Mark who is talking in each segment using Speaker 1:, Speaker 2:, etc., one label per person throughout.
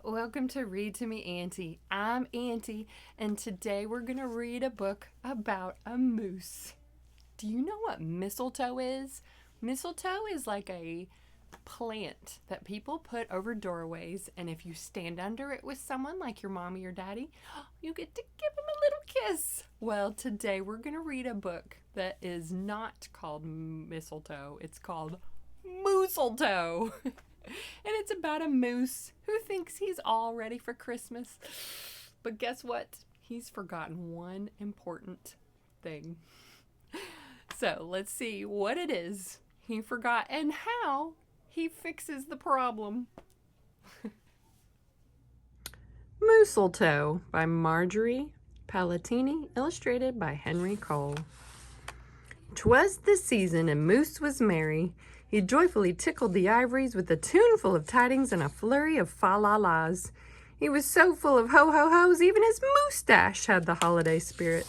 Speaker 1: Welcome to Read to Me, Auntie. I'm Auntie, and today we're going to read a book about a moose. Do you know what mistletoe is? Mistletoe is like a plant that people put over doorways, and if you stand under it with someone like your mommy or daddy, you get to give them a little kiss. Well, today we're going to read a book that is not called Mistletoe. It's called Mooseltoe. And it's about a moose who thinks he's all ready for Christmas. But guess what? He's forgotten one important thing. So let's see what it is he forgot and how he fixes the problem. Mooseltoe by Margie Palatini, illustrated by Henry Cole. 'Twas the season, and Moose was merry. He joyfully tickled the ivories with a tune full of tidings and a flurry of fa-la-las. He was so full of ho-ho-hos, even his moustache had the holiday spirit.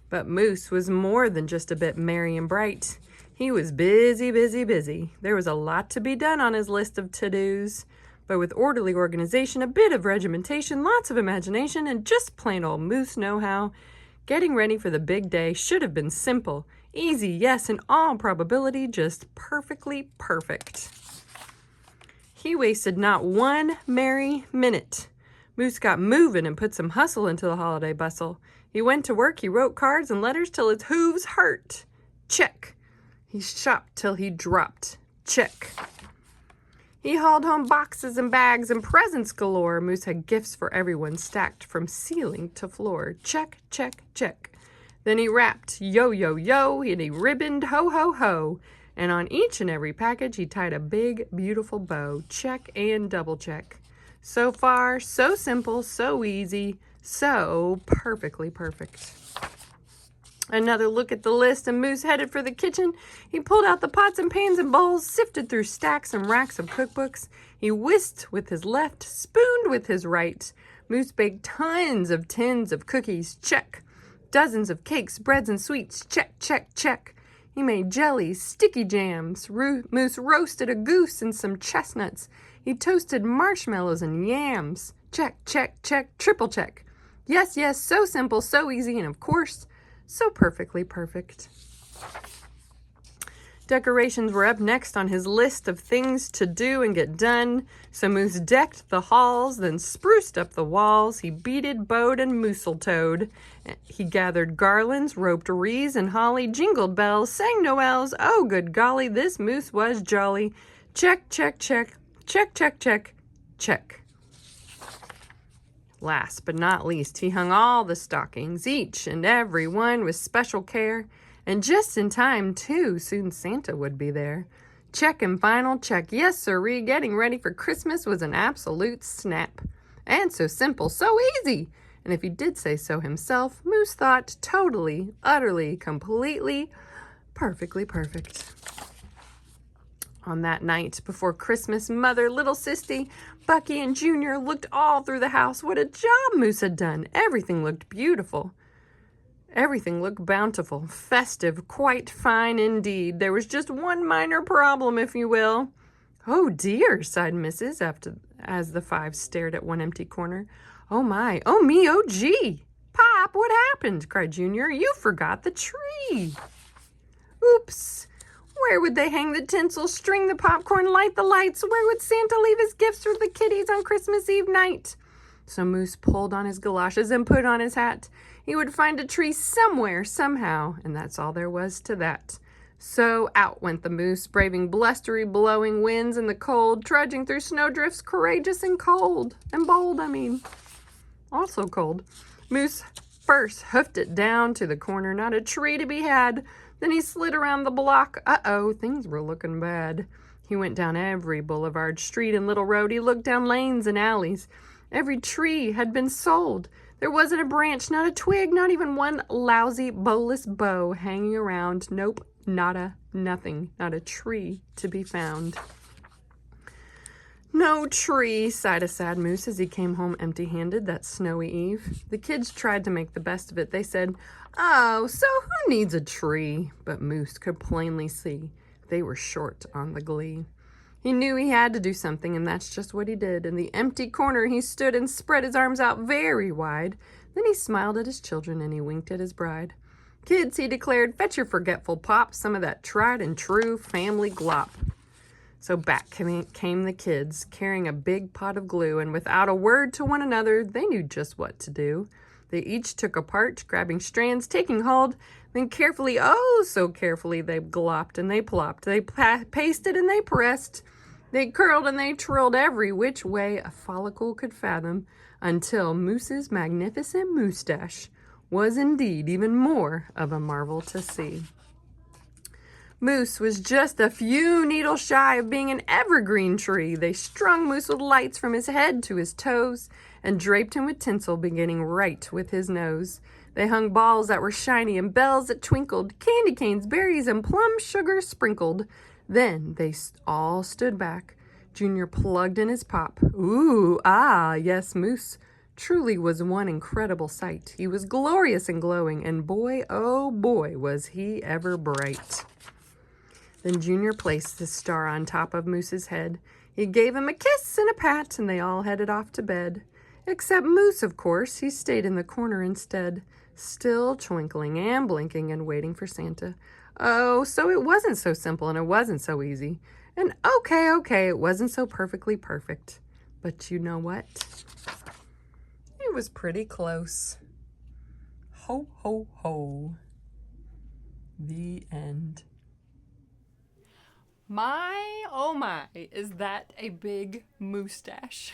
Speaker 1: But Moose was more than just a bit merry and bright. He was busy, busy, busy. There was a lot to be done on his list of to-dos. But with orderly organization, a bit of regimentation, lots of imagination, and just plain old Moose know-how, getting ready for the big day should have been simple, easy, yes, in all probability, just perfectly perfect. He wasted not one merry minute. Moose got moving and put some hustle into the holiday bustle. He went to work, he wrote cards and letters till his hooves hurt. Check. He shopped till he dropped. Check. He hauled home boxes and bags and presents galore. Moose had gifts for everyone stacked from ceiling to floor. Check, check, check. Then he wrapped, yo, yo, yo, and he ribboned, ho, ho, ho. And on each and every package, he tied a big, beautiful bow. Check and double check. So far, so simple, so easy, so perfectly perfect. Another look at the list, and Moose headed for the kitchen. He pulled out the pots and pans and bowls, sifted through stacks and racks of cookbooks. He whisked with his left, spooned with his right. Moose baked tons of tins of cookies. Check. Dozens of cakes, breads, and sweets. Check, check, check. He made jellies, sticky jams. Moose roasted a goose and some chestnuts. He toasted marshmallows and yams. Check, check, check, triple check. Yes, yes, so simple, so easy, and of course, so perfectly perfect. Decorations were up next on his list of things to do and get done. So Moose decked the halls, then spruced up the walls. He beaded, bowed, and mooseltoed. He gathered garlands, roped wreaths and holly, jingled bells, sang noels. Oh, good golly, this moose was jolly. Check, check, check, check, check, check, check. Last but not least, he hung all the stockings, each and every one with special care. And just in time, too, soon Santa would be there. Check and final check. Yes, sirree, getting ready for Christmas was an absolute snap. And so simple, so easy. And if he did say so himself, Moose thought totally, utterly, completely, perfectly perfect. On that night before Christmas, Mother, little Sisty, Bucky, and Junior looked all through the house. What a job Moose had done. Everything looked beautiful. Everything looked bountiful, festive, quite fine indeed. There was just one minor problem, if you will. Oh dear, sighed Mrs. as the five stared at one empty corner. Oh my, oh me, oh gee. Pop, what happened? Cried Junior. You forgot the tree. Oops. Where would they hang the tinsel, string the popcorn, light the lights? Where would Santa leave his gifts for the kiddies on Christmas Eve night? So Moose pulled on his galoshes and put on his hat. He would find a tree somewhere, somehow, and that's all there was to that. So out went the Moose, braving blustery, blowing winds and the cold, trudging through snowdrifts, courageous and cold, and bold, also cold. Moose first hoofed it down to the corner, not a tree to be had. Then he slid around the block. Uh-oh, things were looking bad. He went down every boulevard, street, and little road. He looked down lanes and alleys. Every tree had been sold. There wasn't a branch, not a twig, not even one lousy, bowless bough hanging around. Nope, nada, nothing, not a tree to be found. No tree, sighed a sad Moose as he came home empty-handed that snowy eve. The kids tried to make the best of it. They said, "Oh, so who needs a tree?" But Moose could plainly see they were short on the glee. He knew he had to do something, and that's just what he did. In the empty corner, he stood and spread his arms out very wide. Then he smiled at his children, and he winked at his bride. "Kids," he declared, "fetch your forgetful pop, some of that tried and true family glop." So back came the kids, carrying a big pot of glue, and without a word to one another, they knew just what to do. They each took a part, grabbing strands, taking hold, then carefully, oh so carefully, they glopped and they plopped, they pasted and they pressed, they curled and they twirled every which way a follicle could fathom, until Moose's magnificent moustache was indeed even more of a marvel to see. Moose was just a few needles shy of being an evergreen tree. They strung Moose with lights from his head to his toes and draped him with tinsel beginning right with his nose. They hung balls that were shiny and bells that twinkled, candy canes, berries, and plum sugar sprinkled. Then they all stood back. Junior plugged in his pop. Ooh, ah, yes, Moose truly was one incredible sight. He was glorious and glowing, and boy, oh boy, was he ever bright. Then Junior placed the star on top of Moose's head. He gave him a kiss and a pat, and they all headed off to bed. Except Moose, of course. He stayed in the corner instead, still twinkling and blinking and waiting for Santa. Oh, so it wasn't so simple and it wasn't so easy. And okay, it wasn't so perfectly perfect. But you know what? It was pretty close. Ho, ho, ho. The end. My, oh my, is that a big moustache.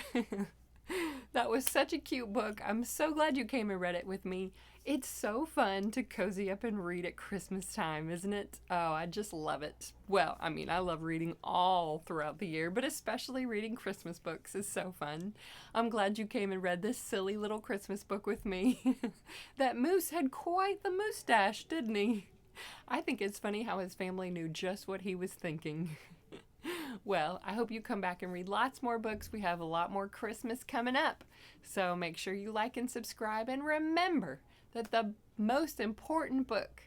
Speaker 1: That was such a cute book. I'm so glad you came and read it with me. It's so fun to cozy up and read at Christmas time, isn't it? Oh, I just love it. Well, I mean, I love reading all throughout the year, but especially reading Christmas books is so fun. I'm glad you came and read this silly little Christmas book with me. That Moose had quite the moustache, didn't he? I think it's funny how his family knew just what he was thinking. Well, I hope you come back and read lots more books. We have a lot more Christmas coming up. So make sure you like and subscribe, and remember that the most important book,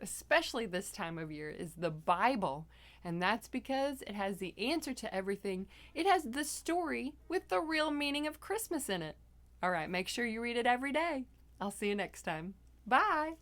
Speaker 1: especially this time of year, is the Bible. And that's because it has the answer to everything. It has the story with the real meaning of Christmas in it. All right, make sure you read it every day. I'll see you next time. Bye.